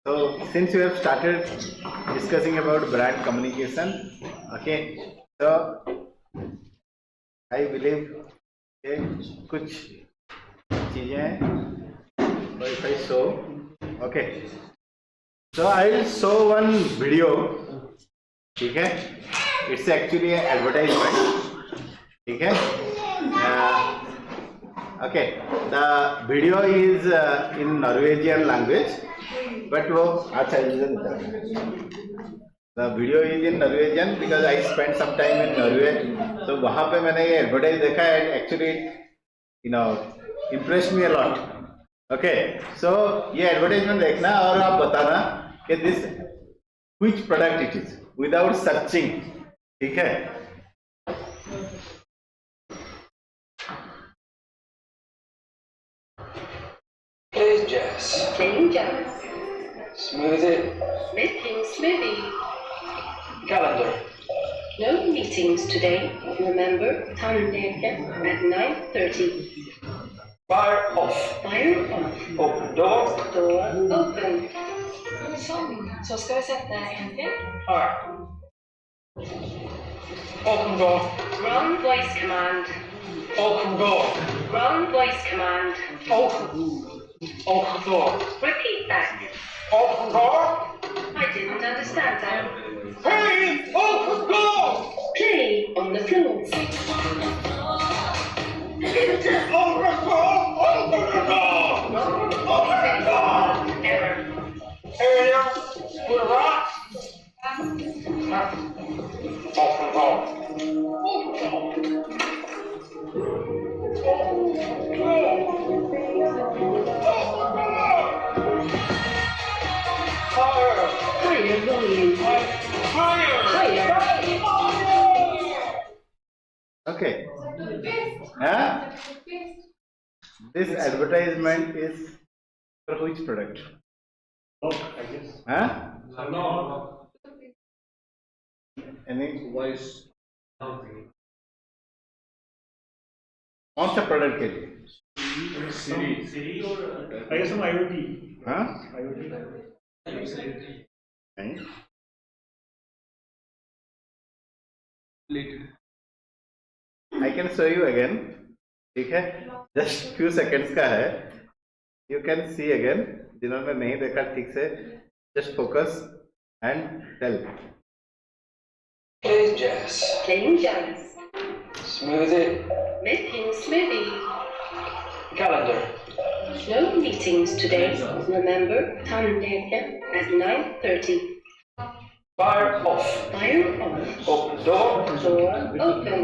So since you have started discussing about brand communication, okay, so I believe कि कुछ चीजें if I show, okay, so I will show one video, ठीक है, it's actually an advertisement, ठीक है, okay, the video is in Norwegian language, but वो अच्छा the video is in Norwegian because I spent some time in Norway, so वहाँ पे मैंने ये advertise देखा and actually impressed me a lot. Okay, so ये advertisement देखना और आप बताना कि this which product it is without searching, ठीक है? Playing jazz. Playing jazz. Smoothie. Making smoothie. Calendar. No meetings today. Remember, tandleke at 9:30. Fire off. Fire off. Open door. Door open. Sånn. Så skal vi sette en til. Alright. Open door. Run voice command. Open door. Run voice command. Open. Open door. Repeat that. Open door. I didn't understand that. Hey! Open door! Play on the floor. Open door! Open the door! Open the door! Error. Area. To the right. Open door. Fire! Higher volume. Fire! Higher. Okay, this advertisement is for which product? No. Any Voice. कौन सा product के लिए? Siri or I guess some IoT. हाँ? IoT. नहीं? I can show you again. ठीक है? Just few seconds का है. You can see again. जिन्होंने नहीं देखा ठीक से, just focus and tell. Playing jazz. Playing jazz. Smoothie. Making smoothie. Calendar. No meetings today. Remember, tandleke at 9:30. Fire off. Fire off. Open door. Door open.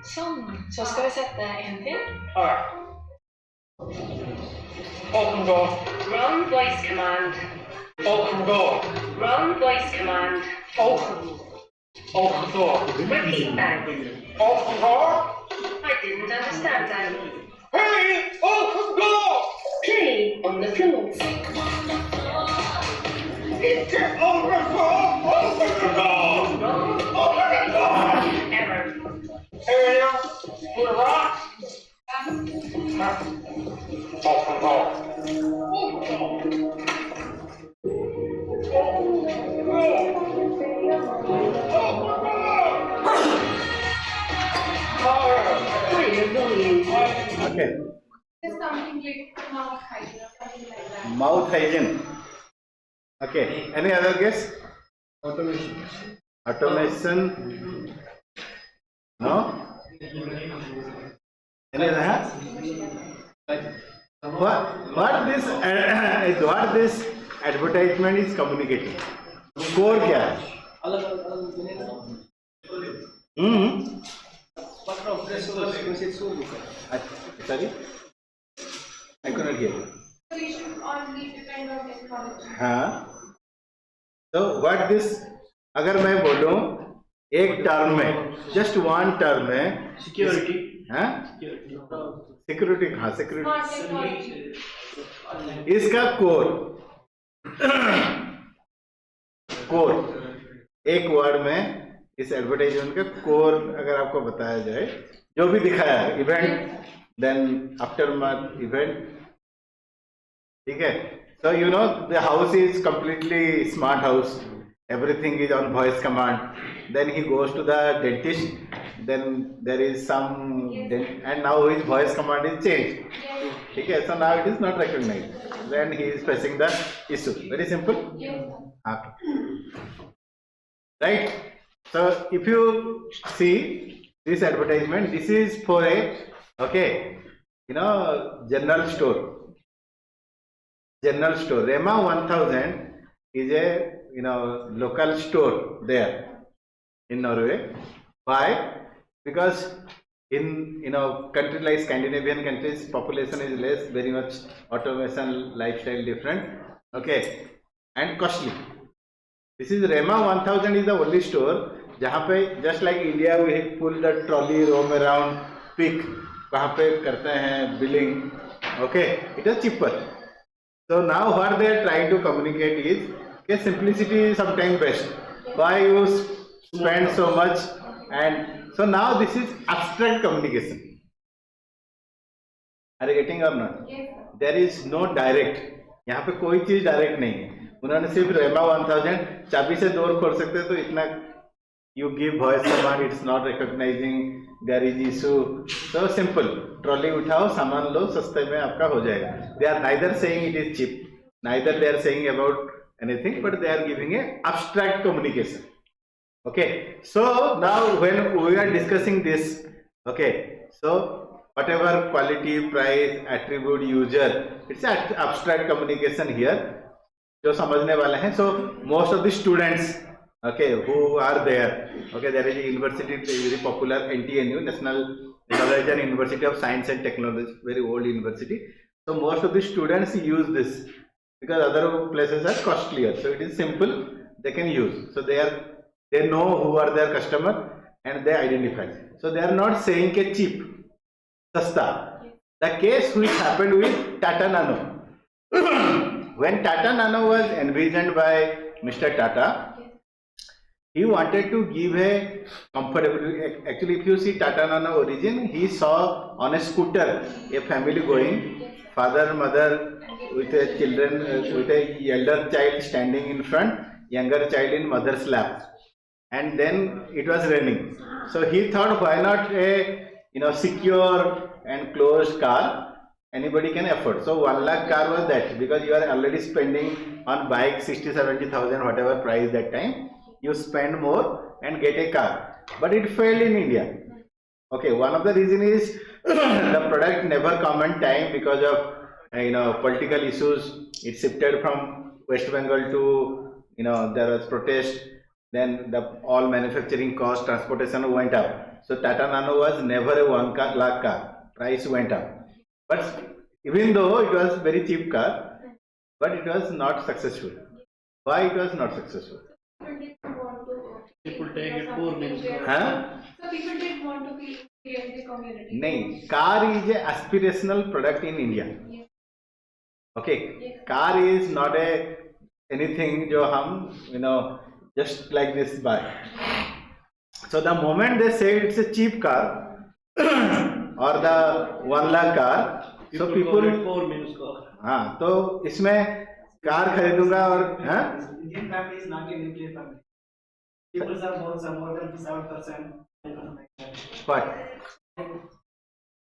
Sånn. Så skal vi sette en til. Alright. Open door. Run voice command. Open door. Run voice command. Open. Open door. Repeat that. Open door. I didn't understand that. Hey! Open door. Play on the floor. Open door. Open the door. Open the door. Error. Area. To the right. Open door. Higher volume. Okay. There's something like mouth hygiene or something like that. Mouth hygiene. Okay. Any other guess? Automation. Automation. No? Any other? What this advertisement is communicating? Core क्या है? Sorry, I couldn't hear you. So we should only depend on technology. हाँ. So what this? अगर मैं बोलूं एक term में, just one term में Security. हाँ? सिक्योरिटी कहाँ सिक्योरिटी? Not technology. इसका कोर एक वर्ड में इस एडवर्टाइजमेंट का कोर अगर आपको बताया जाए, जो भी दिखाया है, event, then after mark event, ठीक है, So you know the house is completely smart house. Everything is on voice command. Then he goes to the dentist. Then there is some and now his voice command is changed. Yes. Okay, so now it is not recognized. Then he is facing the issue. Very simple. Yes. Okay. Right. So if you see this advertisement, this is for a general store. General store. Rema 1000 is a local store there in Norway. Why? Because in country like Scandinavian countries, population is less, very much automation, lifestyle different, okay, and costly. This is Rema 1000 is the only store जहाँ पे just like India we pull the trolley, roam around, pick, वहाँ पे करते हैं billing, okay, it is cheaper. So now what they are trying to communicate is that simplicity is sometimes best. Why you spend so much? And so now this is abstract communication. Are you getting or not? Yes. There is no direct. यहाँ पे कोई चीज direct नहीं है. उन्होंने सिर्फ रेमा 1000 चाबी से डोर खोल सकते हैं तो इतना you give voice command, it's not recognizing, garage issue, so simple. Trolley उठाओ, सामान लो, सस्ते में आपका हो जाएगा. They are neither saying it is cheap, neither they are saying about anything, but they are giving a abstract communication. Okay, so now when we are discussing this, okay, so whatever quality, price, attribute, user, it's an abstract communication here. जो समझने वाले हैं. So most of the students, okay, who are there, okay, there is a university, very popular NTNU, National Norwegian University of Science and Technology, very old university. So most of the students use this because other places are costlier. So it is simple, they can use. So they know who are their customer and they identify. So they are not saying ke cheap, sasta. The case which happened with Tata Nano. When Tata Nano was envisioned by Mr. Tata, he wanted to give a comfortable. Actually, if you see Tata Nano origin, he saw on a scooter a family going, father, mother with a children, with a elder child standing in front, younger child in mother's lap, and then it was raining. So he thought, why not a secure and closed car? Anybody can afford. So 1 lakh car was that, because you are already spending on bike 60-70,000 whatever price that time. You spend more and get a car, but it failed in India. Okay, one of the reason is the product never come on time because of political issues. It shifted from West Bengal to there was protest. Then all manufacturing cost, transportation went up. So Tata Nano was never a 1 lakh car. Price went up. But even though it was very cheap car, but it was not successful. Why it was not successful? People take it poor means. Huh? So people didn't want to be in the community. No, car is an aspirational product in India. Yes. Okay, Yes. car is not a anything जो हम just like this buy. So the moment they say it's a cheap car or the 1 lakh car, so people poor means car. हाँ, तो इसमें car खरीदूंगा और हाँ? Indian family is not a nuclear family. People are more than 7%. What?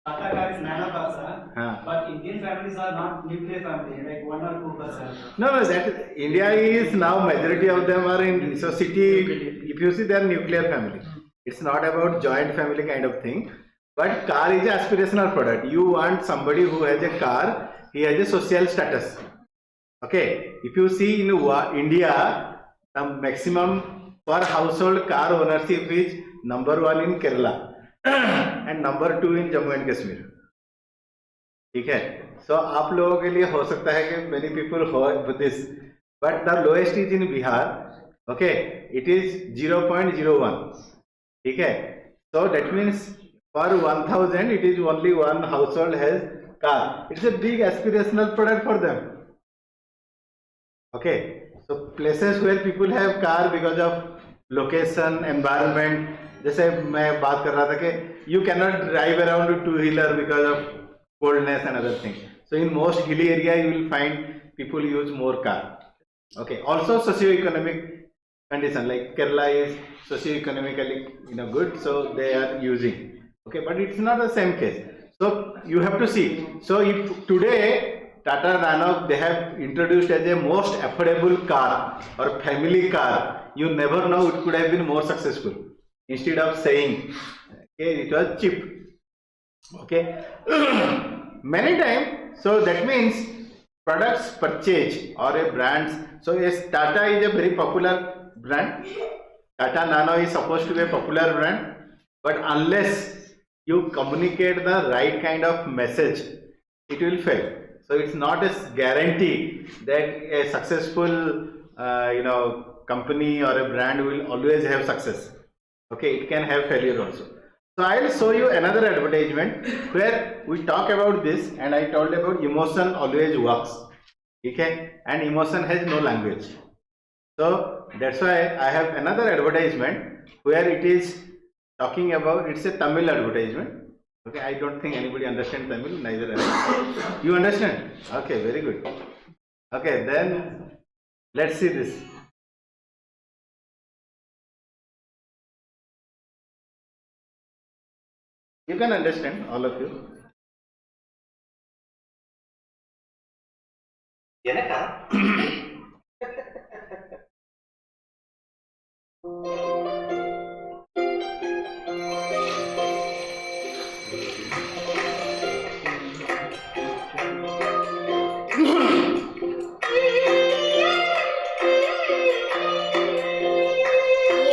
Tata car is nano car, sir. हाँ. But Indian families are not nuclear family, like 1 or 2%. No, that India is now majority of them are in so city. If you see, they are nuclear family. It's not about joint family kind of thing. But car is an aspirational product. You want somebody who has a car, he has a social status. Okay. If you see in India, the maximum per household car ownership is number 1 in Kerala and number 2 in Jammu and Kashmir. ठीक है. So आप लोगों के लिए हो सकता है कि many people have this, but the lowest is in Bihar. Okay, it is 0.01. ठीक है. So that means per 1000 it is only one household has car. It's a big aspirational product for them. Okay, so places where people have car because of location, environment. जैसे मैं बात कर रहा था कि you cannot drive around with two-wheeler because of coldness and other things. So in most hilly area you will find people use more car. Okay. Also socio-economic condition, like Kerala is socio-economically good, so they are using. Okay, but it's not the same case. So you have to see. So if today Tata Nano they have introduced as a most affordable car or family car, you never know it could have been more successful. Instead of saying, okay, it was cheap. Okay, many times. So that means products purchase or a brand. So yes, Tata is a very popular brand. Tata Nano is supposed to be a popular brand, but unless you communicate the right kind of message, it will fail. So it's not a guarantee that a successful company or a brand will always have success. Okay, it can have failure also. So I'll show you another advertisement where we talk about this, and I told about emotion always works. Okay, and emotion has no language. So that's why I have another advertisement where it is talking about, it's a Tamil advertisement. Okay, I don't think anybody understands Tamil, neither I. You understand? Okay, very good. Okay, then let's see this. You can understand, all of you. எனக்கா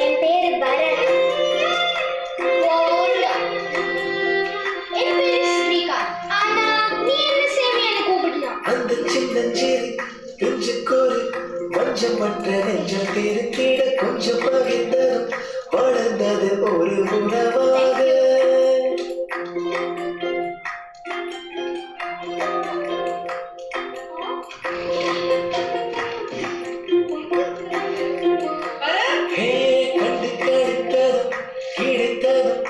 என் பேரு பரத். போடா. என் பேரு ஸ்ரீகாந்த். ஆனா நீ என்ன சேமியான்னு கூப்பிடலாம். அந்த சின்னஞ்சிறு பிஞ்சுக்கோரு கொஞ்சமற்ற நெஞ்சம் திருக்கிட கொஞ்சம் பகிர்ந்ததும் வளர்ந்தது ஒரு உறவாக. ஹே, கண்டு கழித்ததும் கிடைத்ததும்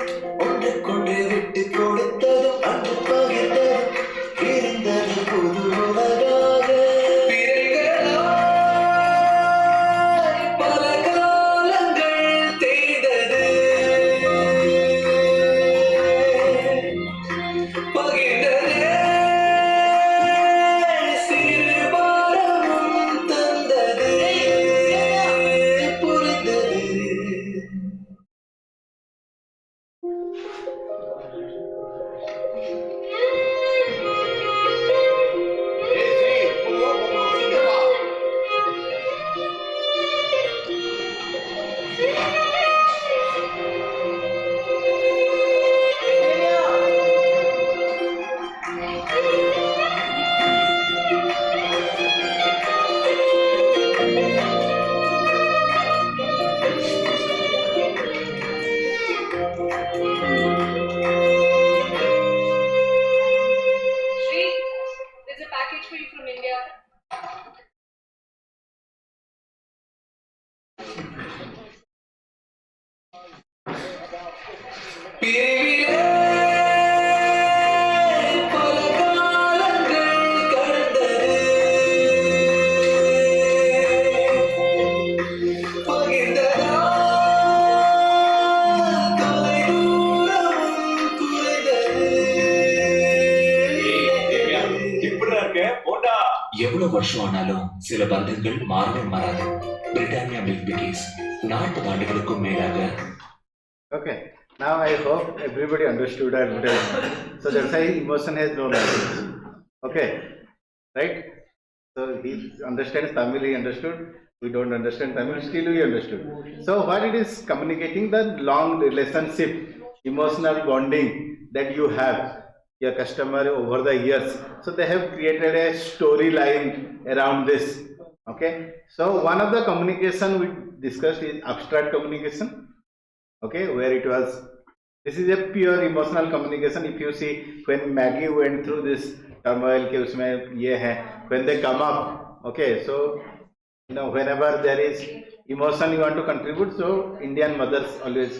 ஒன்று கொண்டு விட்டு கொடுத்ததும் அன்று பகிர்ந்ததும் இருந்தது புது உலகாக. பல காலங்கள் தேய்ந்தது பகிர்ந்ததே சிறு பாரமும் தந்தது புரிந்தது. Shri, there's a package for you from India. பிரிவிலே பல காலங்கள் கடந்தது பகிர்ந்ததா தொலை தூரமும் குறைந்தது. எவ்வளவு வருஷம் ஆனாலும் சில பந்தங்கள் மாறவே மாறாது. பிரிட்டானியா மில்க் பிகிஸ் 40 ஆண்டுகளுக்கும் மேலாக. Okay, now I hope everybody understood our advertisement. So that's why emotion has no language. Okay, right? So he understands Tamil, he understood. We don't understand Tamil, still we understood. So what it is communicating, the long relationship, emotional bonding that you have your customer over the years. So they have created a storyline around this. Okay, so one of the communication we discussed is abstract communication. Okay, where it was, this is a pure emotional communication. If you see when Maggie went through this turmoil ke usme ye hai, when they come up, okay, so whenever there is emotion you want to contribute, so Indian mothers always,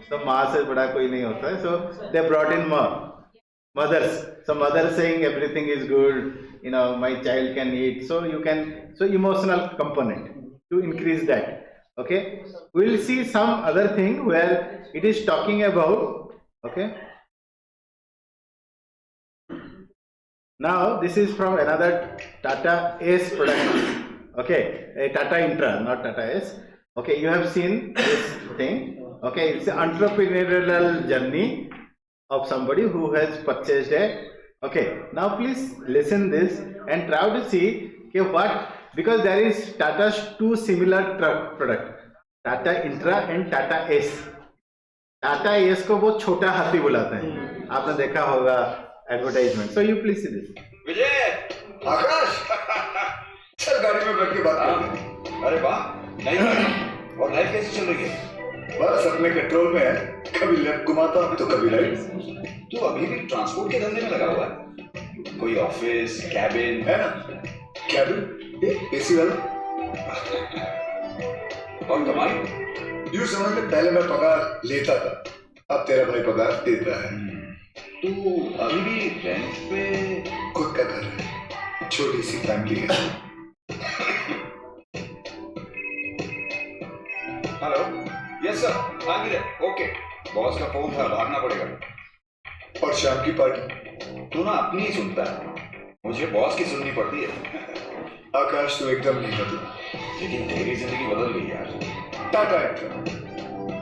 so maa se bada koi nahi hota hai, so they brought in Ma. mothers. So mother saying everything is good, you know, my child can eat. So you can, so emotional component to increase that. Okay. We'll see some other thing where it is talking about, okay. Now this is from another Tata S product. Okay, a Tata Intra, not Tata S. Okay, you have seen this thing. Okay, it's an entrepreneurial journey of somebody who has purchased a. Okay, now please listen this and try to see okay, what, because there is Tata's two similar truck product, Tata Intra and Tata S. Tata S को वो छोटा हाथी बुलाते हैं, आपने देखा होगा advertisement. So you please see this. Vijay, Akash, चल गाड़ी में बैठ के बात करते हैं. अरे वाह, नहीं. और लाइफ कैसी चल रही है? बस अपने कंट्रोल में है. कभी लेफ्ट घुमाता हूँ तो कभी राइट. तू अभी भी ट्रांसपोर्ट के धंधे में लगा हुआ है? कोई ऑफिस, कैबिन है ना? कैबिन, एसी वाला. और कमाई? यूं समझ ले, पहले मैं पगार लेता था, अब तेरा भाई पगार देता है. तू अभी भी रेंट पे? खुद का घर है, छोटी सी फैमिली है. हेलो, यस सर, हाँ गिरे, ओके. बॉस का फोन था, भागना पड़ेगा. और शाम की पार्टी? तू ना अपनी ही सुनता है, मुझे बॉस की सुननी पड़ती है. आकाश तो एकदम नहीं बदला, लेकिन तेरी जिंदगी बदल गई यार. टाटा इंट्रा,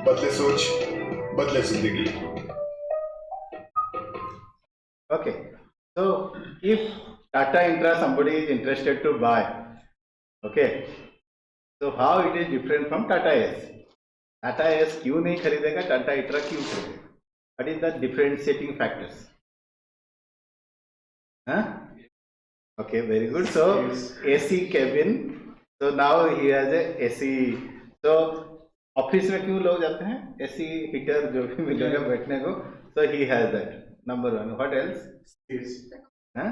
बदले सोच, बदले जिंदगी. Okay, so if Tata Intra somebody is interested to buy, okay, so how it is different from Tata S? Tata S क्यों नहीं खरीदेगा, Tata Intra क्यों खरीदेगा? What is the differentiating factors? Huh? Okay, very good. So AC cabin. So now he has a AC. So office में क्यों लोग जाते हैं? AC हीटर जो भी मिलेगा बैठने को. So he has that. Number one. What else? Huh?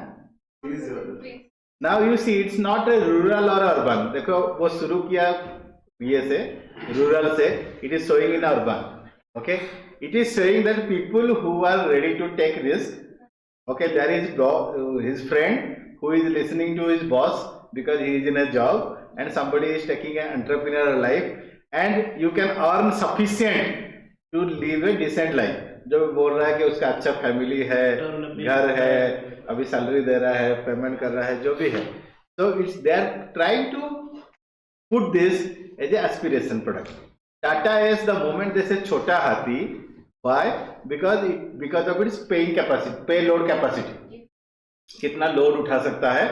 Now you see, it's not a rural or urban. देखो वो शुरू किया ये से rural से. It is showing in urban. Okay. It is showing that people who are ready to take risk. Okay, there is his friend who is listening to his boss because he is in a job, and somebody is taking an entrepreneurial life, and you can earn sufficient to live a decent life. जो बोल रहा है कि उसका अच्छा family है, घर है, अभी सैलरी दे रहा है, पेमेंट कर रहा है, जो भी है. So it's they are trying to put this as a aspiration product. Tata S, the moment they say छोटा हाथी, why? Because of its paying capacity, payload capacity. कितना लोड उठा सकता है.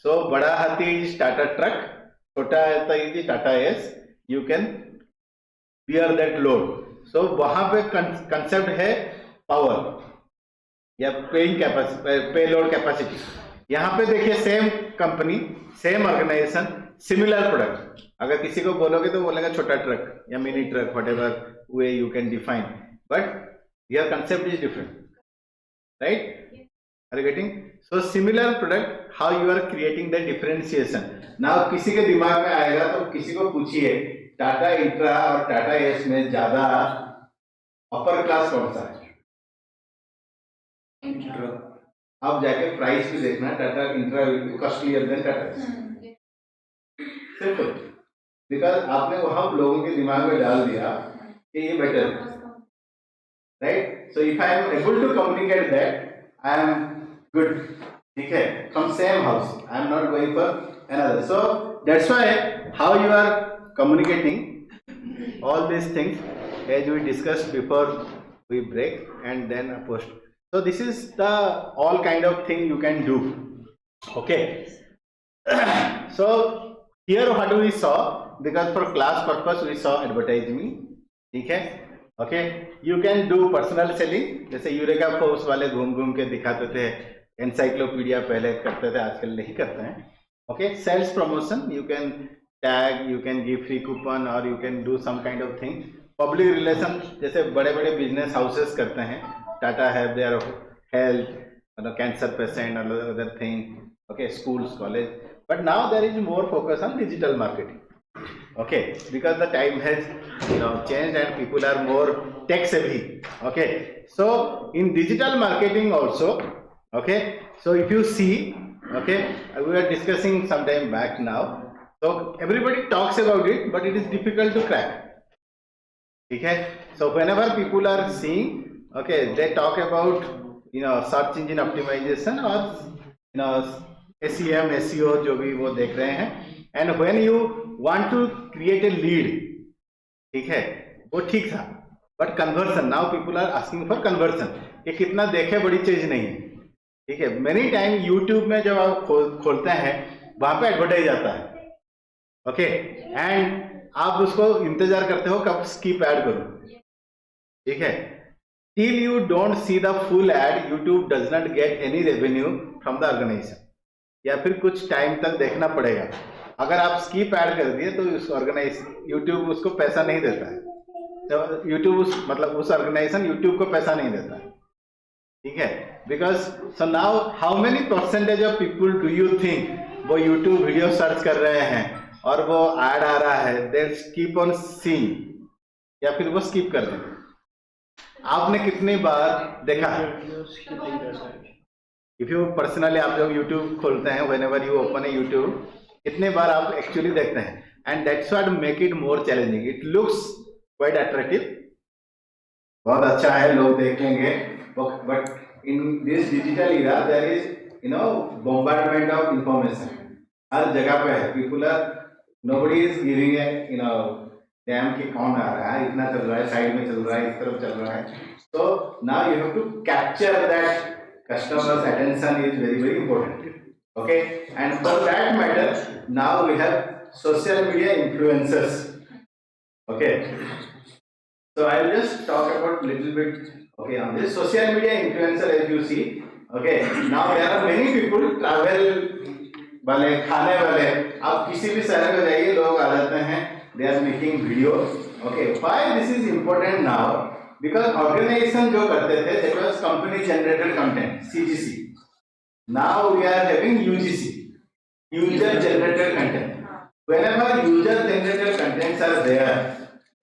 So बड़ा हाथी is Tata truck, छोटा हाथी is Tata S. You can bear that load. So वहां पे कंसेप्ट है पावर या पेइंग कैपेसिटी, पेलोड कैपेसिटी. यहाँ पे देखिए same company, same organisation, similar product. अगर किसी को बोलोगे तो बोलेगा छोटा ट्रक या mini truck, whatever way you can define, but here concept is different, right? Are you getting? So similar product, how you are creating the differentiation. Now किसी के दिमाग में आएगा तो किसी को पूछिए टाटा इंट्रा और टाटा एस में ज्यादा अपर क्लास कौन सा है? अब जाके प्राइस भी देखना, Tata Intra costlier than Tata Ace. Simple, because आपने वहां लोगों के दिमाग में डाल दिया कि ये बेटर है, right? So if I am able to communicate that I am good. ठीक है, from same house, I am not going for another. So that's why how you are communicating all these things as we discussed before we break and then post. So this is the all kind of thing you can do. Okay. So here what we saw, because for class purpose we saw advertising. ठीक है? Okay. You can do personal selling. जैसे eureka force वाले घूम घूम के दिखाते थे, encyclopedia पहले करते थे, आजकल नहीं करते हैं. Okay. Sales promotion, you can tag, you can give free coupon or you can do some kind of thing. Public relation, जैसे बड़े बड़े business houses करते हैं, Tata have their health, cancer patient or other thing, okay, schools, college. But now there is more focus on digital marketing. Okay, because the time has changed and people are more tech savvy. Okay, so in digital marketing also, okay, so if you see, okay, we were discussing some time back now, so everybody talks about it, but it is difficult to crack. Okay, so whenever people are seeing, okay, they talk about search engine optimization or SEM SEO जो भी वो देख रहे हैं, and when you want to create a lead, ठीक है, वो ठीक था, but conversion, now people are asking for conversion, कि कितना देखे बड़ी चीज नहीं है, ठीक है. many time YouTube में जब आप खोलते हैं वहां पे एडवर्टाइज आता है, ओके, एंड आप उसको इंतजार करते हो कब स्किप ऐड करूं, ठीक है. till you don't see the full ad, YouTube does not get any revenue from the organization. या फिर कुछ टाइम तक देखना पड़ेगा. अगर आप स्किप ऐड कर दिए तो उस YouTube उसको पैसा नहीं देता है. तो YouTube मतलब उस ऑर्गेनाइजेशन YouTube को पैसा नहीं देता है, ठीक है. Because so now how many percentage of people do you think वो YouTube वीडियो सर्च कर रहे हैं और वो ऐड आ रहा है, दे कीप ऑन सीइंग, या फिर वो स्किप कर दें. आपने कितनी बार देखा है? इफ यू पर्सनली आप जब YouTube खोलते हैं, whenever you open a YouTube, कितने बार आप एक्चुअली देखते हैं, and that's what make it more challenging. It looks quite attractive, बहुत अच्छा है, लोग देखेंगे, but in this digital era there is bombardment of information. हर जगह पे है, people are nobody is giving a damn कि कौन आ रहा है, इतना चल रहा है, साइड में चल रहा है, इस तरफ चल रहा है. So now you have to capture that customer's attention is very, very important. Okay, and for that matter, now we have social media influencers. Okay, so I'll just talk about little bit. Okay, on this social media influencer, as you see, okay, now there are many people travel वाले, खाने वाले, आप किसी भी शहर में जाइए, लोग आ जाते हैं, they are making videos. Okay, why this is important now? Because organization जो करते थे, that was company generated content, CGC. Now we are having UGC, user generated content. Whenever user generated contents are there,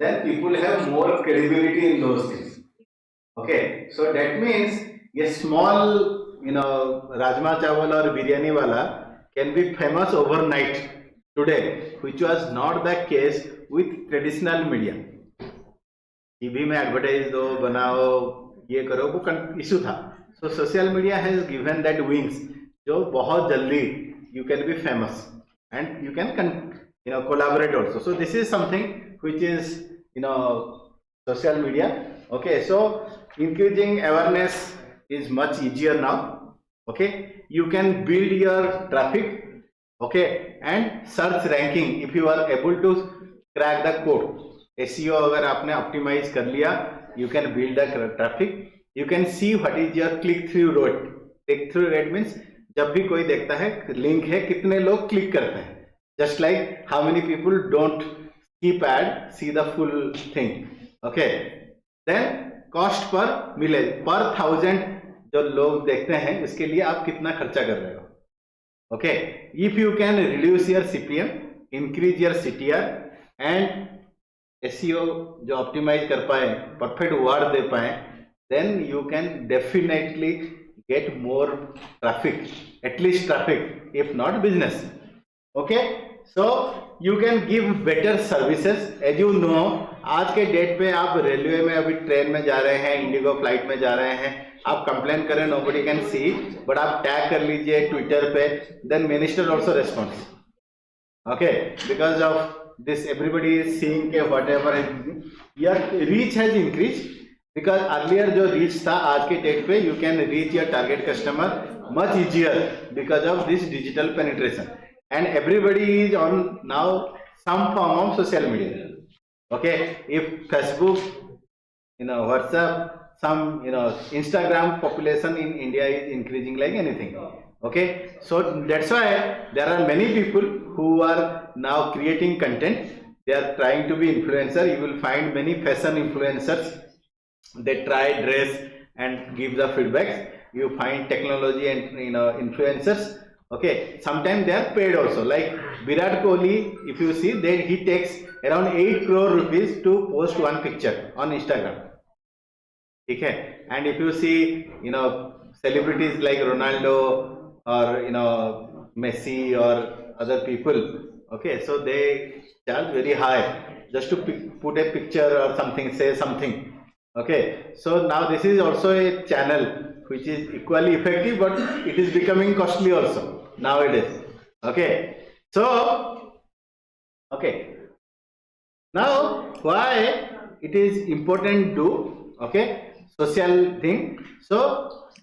then people have more credibility in those things. Okay, so that means a small, rajma chawal or biryani wala can be famous overnight today, which was not the case with traditional media. TV में advertise दो, बनाओ, ये करो, वो issue था. So social media has given that wings, जो बहुत जल्दी you can be famous and you can collaborate also. So this is something which is social media. Okay, so increasing awareness is much easier now. Okay, you can build your traffic, okay, and search ranking if you are able to crack the code. SEO अगर आपने optimise कर लिया, you can build the traffic. You can see what is your click through rate. Click through rate means जब भी कोई देखता है link है, कितने लोग क्लिक करते हैं. Just like how many people don't keep ad, see the full thing. Okay, then cost पर मिले, पर 1000 जो लोग देखते हैं, इसके लिए आप कितना खर्चा कर रहे हो. Okay, if you can reduce your CPM, increase your CTR and SEO जो ऑप्टिमाइज कर पाए, परफेक्ट वर्ड दे पाए, then you can definitely get more traffic, at least traffic, if not business. Okay, so you can give better services. As you know, आज के date पे आप railway में, अभी ट्रेन में जा रहे हैं, इंडिगो फ्लाइट में जा रहे हैं, आप कंप्लेन करें, नोबडी कैन सी, बट आप टैग कर लीजिए ट्विटर पे, then minister also response. Okay, because of this everybody is seeing के whatever your reach has increased, because earlier जो reach था, आज के डेट पे you can reach your target customer much easier because of this digital penetration, and everybody is on now some form of social media. Okay, if Facebook, WhatsApp, some Instagram population in India is increasing like anything. Okay, so that's why there are many people who are now creating content. They are trying to be influencer. You will find many fashion influencers. They try dress and give the feedbacks. You find technology and influencers Okay, sometimes they are paid also. Like Virat Kohli, if you see, then he takes around 8 crore rupees to post one picture on Instagram. Okay, and if you see, celebrities like Ronaldo or Messi or other people, okay, so they charge very high just to put a picture or something, say something. Okay, so now this is also a channel which is equally effective, but it is becoming costly also nowadays. Okay, so okay, now why it is important to social thing. So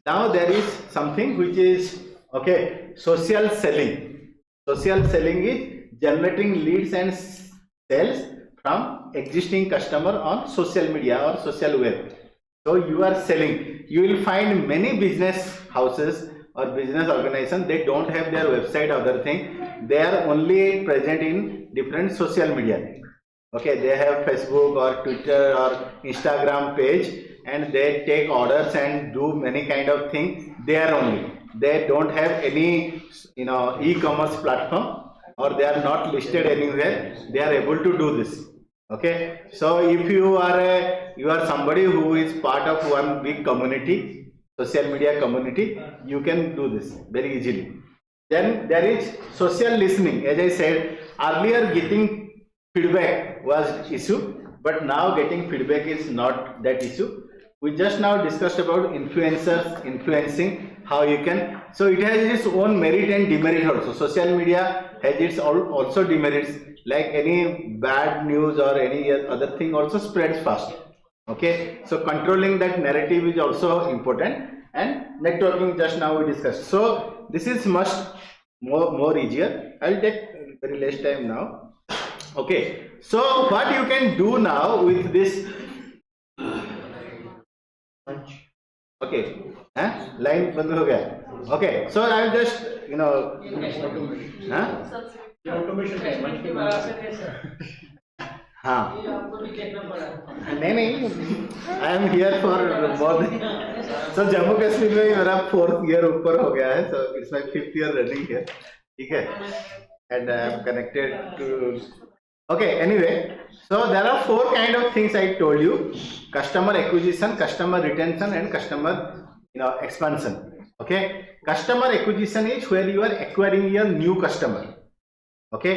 now there is something which is social selling. Social selling is generating leads and sales from existing customer on social media or social web. So you are selling. You will find many business houses or business organizations, they don't have their website or other thing. They are only present in different social media. Okay, they have Facebook or Twitter or Instagram page, and they take orders and do many kind of things there only. They don't have any e-commerce platform, or they are not listed anywhere. They are able to do this. Okay, so if you are somebody who is part of one big community, social media community, you can do this very easily. Then there is social listening. As I said earlier, getting feedback was issue, but now getting feedback is not that issue. We just now discussed about influencers, influencing, how you can. So it has its own merit and demerit also. Social media has its also demerits. Like any bad news or any other thing also spreads fast. Okay, so controlling that narrative is also important, and networking just now we discussed. So this is much more easier. I'll take very less time now. Okay, so what you can do now with this? Okay, line बंद हो गया. Okay, so I'll just automation है मंच के हाँ नहीं I am here for more than so Jammu Kashmir में मेरा 4th ईयर ऊपर हो गया है. So it's my 5th year running here. ठीक है, and I am connected to. Okay, anyway, so there are 4 kind of things I told you: customer acquisition, customer retention, and customer expansion. Okay, customer acquisition is where you are acquiring your new customer. Okay,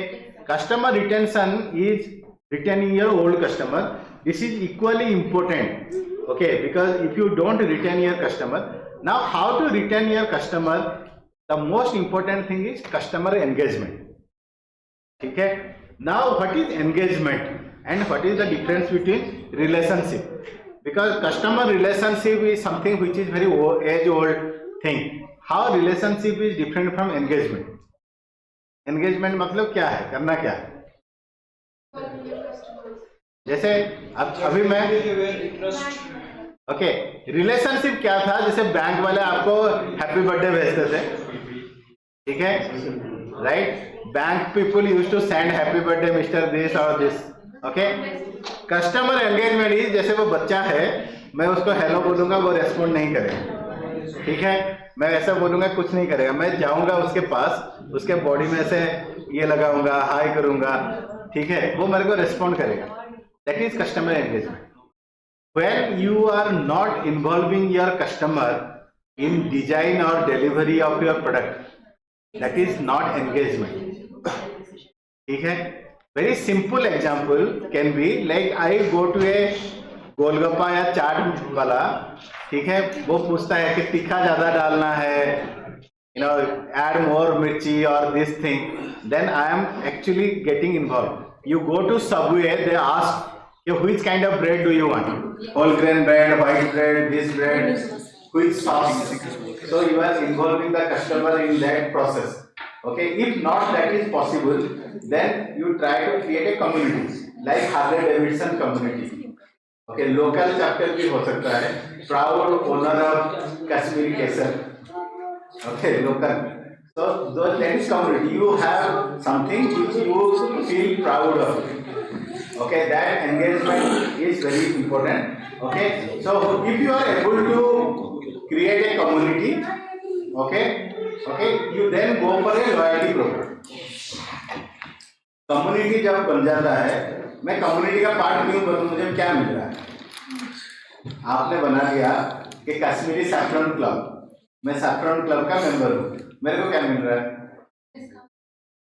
customer retention is retaining your old customer. This is equally important. Okay, because if you don't retain your customer, now how to retain your customer? The most important thing is customer engagement. Okay, now what is engagement and what is the difference between relationship? Because customer relationship is something which is very age old thing. How relationship is different from engagement? Engagement मतलब क्या है, करना क्या है? जैसे अभी मैं okay, relationship क्या था? जैसे बैंक वाले आपको हैप्पी बर्थडे भेजते थे, ठीक है, right? Bank people use to send happy birthday mister this और this. Okay, customer engagement is जैसे वो बच्चा है, मैं उसको हेलो बोलूंगा, वो रेस्पॉन्ड नहीं करेगा. ठीक है, मैं ऐसा बोलूंगा, कुछ नहीं करेगा. मैं जाऊंगा उसके पास, उसके बॉडी में से ये लगाऊंगा, हाई करूंगा, ठीक है, वो मेरे को रेस्पॉन्ड करेगा. That is customer engagement. When you are not involving your customer in design or delivery of your product, that is not engagement. ठीक है, very simple example can be like I go to a golgappa या चाट वाला, ठीक है, वो पूछता है कि तीखा ज्यादा डालना है, add more mirchi or this thing, then I am actually getting involved. You go to Subway, they ask which kind of bread do you want? Whole grain bread, white bread, this bread, which sauce? So you are involving the customer in that process. Okay, if not that is possible, then you try to create a community like Harley Davidson community. Okay, local chapter भी हो सकता है. Proud owner of Kashmiri Kesar. Okay, local. So that is community. You have something which you feel proud of. Okay, that engagement is very important. Okay, so if you are able to create a community, okay, Okay, you then go for a loyalty program. Community जब बन जाता है, मैं community का part क्यों बनूं, मुझे क्या मिल रहा है? आपने बना दिया कि कश्मीरी सैफ्रॉन क्लब, मैं सैफ्रॉन क्लब का मेंबर हूँ, मेरे को क्या मिल रहा है?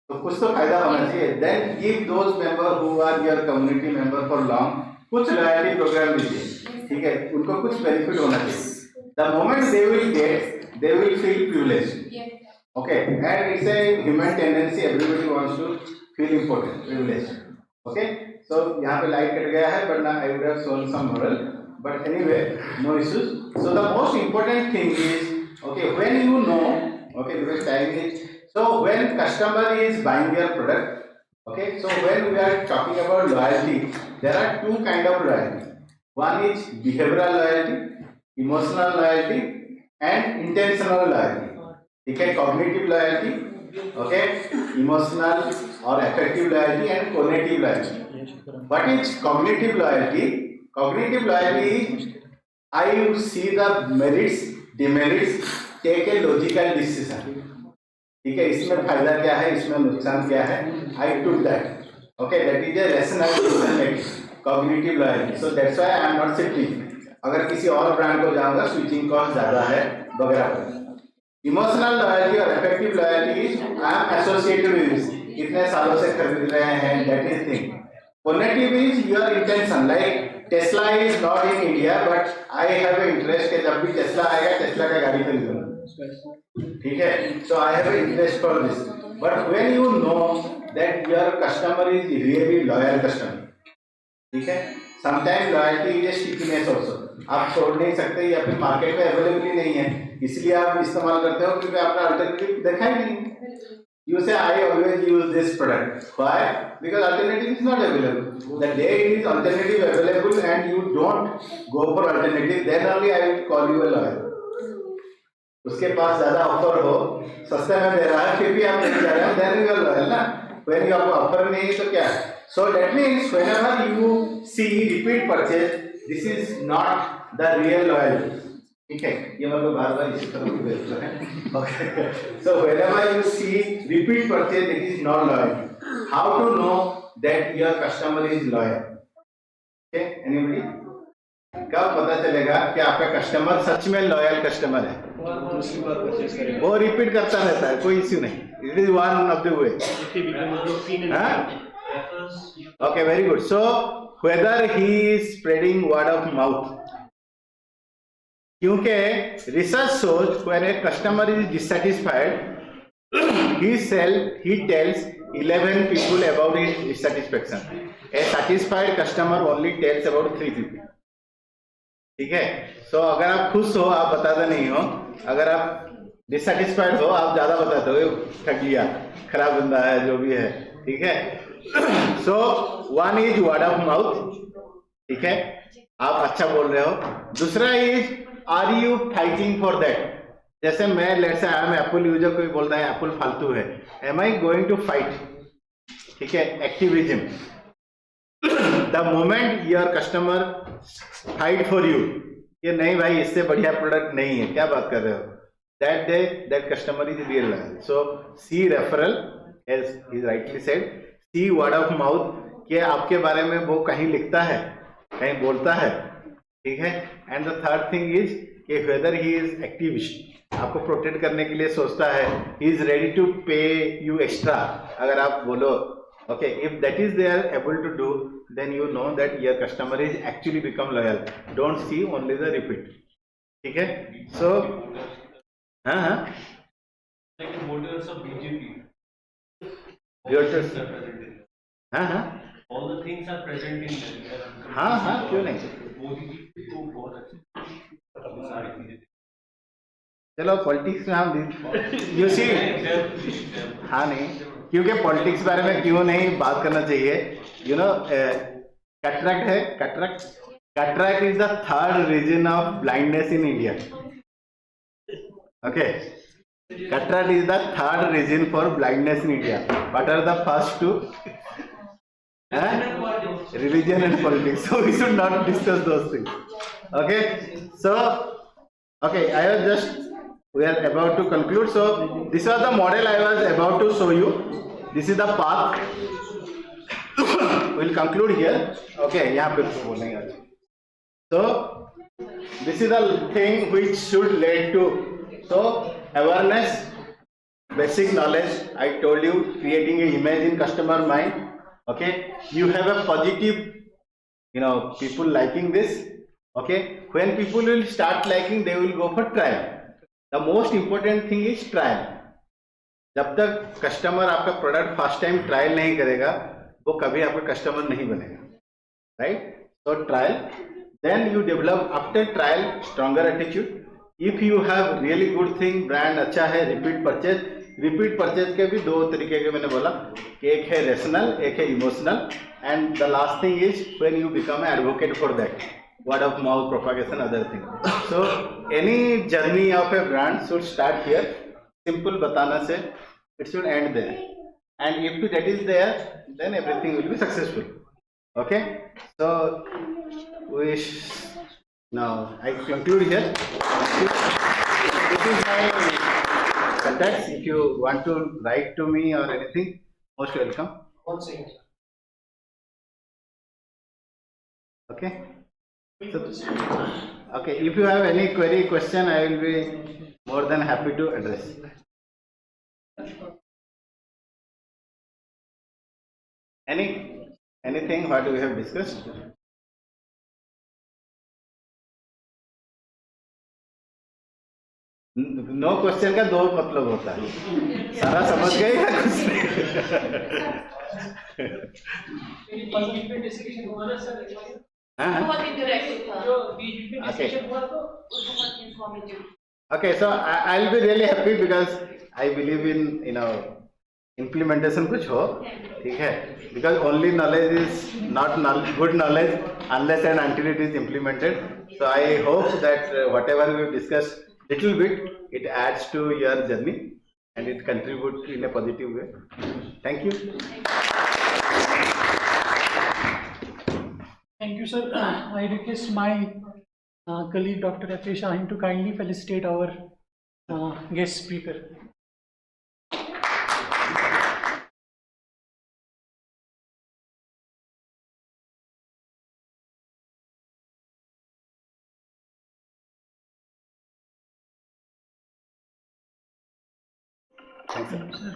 तो कुछ तो फायदा होना चाहिए. Then give those members who are your community member for long कुछ लॉयल्टी प्रोग्राम दीजिए, ठीक है, उनको कुछ बेनिफिट होना चाहिए. The moment they will get, they will feel privileged. Okay, and it's a human tendency, everybody wants to feel important, privileged. Okay, so यहाँ पे लाइट कट गया है, but now I would have shown some moral, but anyway, no issues. So the most important thing is, okay, when you know, okay, because time is, so when customer is buying your product, okay, so when we are talking about loyalty, there are two kind of loyalty. One is behavioral loyalty, emotional loyalty, and intentional loyalty. ठीक है, cognitive loyalty, okay, emotional or affective loyalty, and cognitive loyalty. What is cognitive loyalty? Cognitive loyalty is I see the merits, demerits, take a logical decision. ठीक है, इसमें फायदा क्या है, इसमें नुकसान क्या है, I took that. Okay, that is a rational decision making. Cognitive loyalty. So that's why I am not shifting. अगर किसी और ब्रांड को जाऊंगा, स्विचिंग कॉस्ट ज्यादा है वगैरह. इमोशनल लॉयल्टी और affective loyalty is I am associated with this, इतने सालों से खरीद रहे हैं, that is thing. Cognitive is your intention, like Tesla is not in India but I have a interest के जब भी टेस्ला आएगा टेस्ला का गाड़ी खरीदूंगा, ठीक है, so I have a interest for this. But when you know that your customer is really loyal customer, ठीक है, sometime loyalty is a stickiness also. आप छोड़ नहीं सकते या फिर मार्केट में अवेलेबल ही नहीं है, इसलिए आप इस्तेमाल करते हो क्योंकि आपने अल्टरनेटिव देखा ही नहीं. You say I always use this product. Why? Because alternative is not available. The day it is alternative available and you don't go for alternative, then only I will call you a loyal. उसके पास ज्यादा offer हो, सस्ते में दे रहा है फिर भी आप नहीं जा रहे हो, then you are loyal ना. When you आपको ऑफर नहीं है तो क्या है? So that means whenever you see repeat purchase, this is not the real loyalty. ठीक है, ये मतलब बार-बार इसी तरह बोलते हैं. Okay, so whenever you see repeat purchase, it is not loyalty. How to know that your customer is loyal? Okay, anybody? कब पता चलेगा कि आपका कस्टमर सच में लॉयल कस्टमर है? दूसरी बार परचेज करेगा, वो रिपीट करता रहता है, कोई इश्यू नहीं. It is one of the way. Okay, very good. So whether he is spreading word of mouth, क्योंकि research shows when a customer is dissatisfied, he tells 11 people about his dissatisfaction. A satisfied customer only tells about 3 people. ठीक है, so अगर आप खुश हो आप बताते नहीं हो, अगर आप डिससेटिस्फाइड हो आप ज्यादा बताते हो, ठग लिया, खराब बंदा है, जो भी है, ठीक है. So one is word of mouth, ठीक है, आप अच्छा बोल रहे हो. दूसरा is are you fighting for that. जैसे मैं let's say I am Apple user, कोई बोलता है एप्पल फालतू है, am I going to fight, ठीक है, activism. The moment your customer fight for you, ये नहीं भाई इससे बढ़िया प्रोडक्ट नहीं है, क्या बात कर रहे हो, that day that customer is real loyal. So see referral as he rightly said, see word of mouth, कि आपके बारे में वो कहीं लिखता है, कहीं बोलता है, ठीक है. And the third thing is कि वेदर ही इज एक्टिविस्ट, आपको प्रोटेक्ट करने के लिए सोचता है, he is ready to pay you extra अगर आप बोलो. Okay, if that is they are able to do, then you know that your customer is actually become loyal. Don't see only the repeat, ठीक है. सो हाँ हाँ, हाँ हाँ, all the things are present in them. हाँ हाँ, क्यों नहीं. मोदी जी को बहुत अच्छे सारी चीजें. चलो पॉलिटिक्स में हम यू सी, हाँ नहीं, क्योंकि पॉलिटिक्स बारे में क्यों नहीं बात करना चाहिए. यू नो, कैटरैक्ट है, cataract is the third reason of blindness in India. Okay, cataract is the third reason for blindness in India. What are the first two? Religion and politics. So we should not discuss those things. Okay, so okay, I was just we are about to conclude. So this was the model I was about to show you. This is the path. We'll conclude here. Okay, यहाँ पे बोलेंगे आज. So this is the thing which should lead to awareness, basic knowledge. I told you, creating an image in customer mind. Okay, you have a positive, people liking this. Okay, when people will start liking, they will go for trial. The most important thing is trial. जब तक customer आपका product first time trial नहीं करेगा, वो कभी आपका customer नहीं बनेगा, right? So trial, then you develop after trial stronger attitude. If you have really good thing, brand अच्छा है, repeat purchase के भी दो तरीके के मैंने बोला कि एक है rational, एक है emotional, and the last thing is when you become an advocate for that, word of mouth propagation, other thing. So any journey of a brand should start here, simple बताना से it should end there, and if that is there, then everything will be successful. Okay, so now I conclude here. This is my contacts. If you want to write to me or anything, most welcome. Okay. So, okay. If you have any query, question, I will be more than happy to address. Anything what we have discussed? No question का दो मतलब होता है, सारा समझ गए या कुछ नहीं? बहुत इंटरेक्टिव था. Okay, so I'll be really happy because I believe in implementation कुछ हो, ठीक है? Because only knowledge is not good knowledge unless and until it is implemented. So I hope that whatever we discussed little bit, it adds to your journey and it contributes in a positive way. Thank you. Thank you, sir. I request my colleague Dr. F. Shahin to kindly felicitate our guest speaker. Thanks, sir.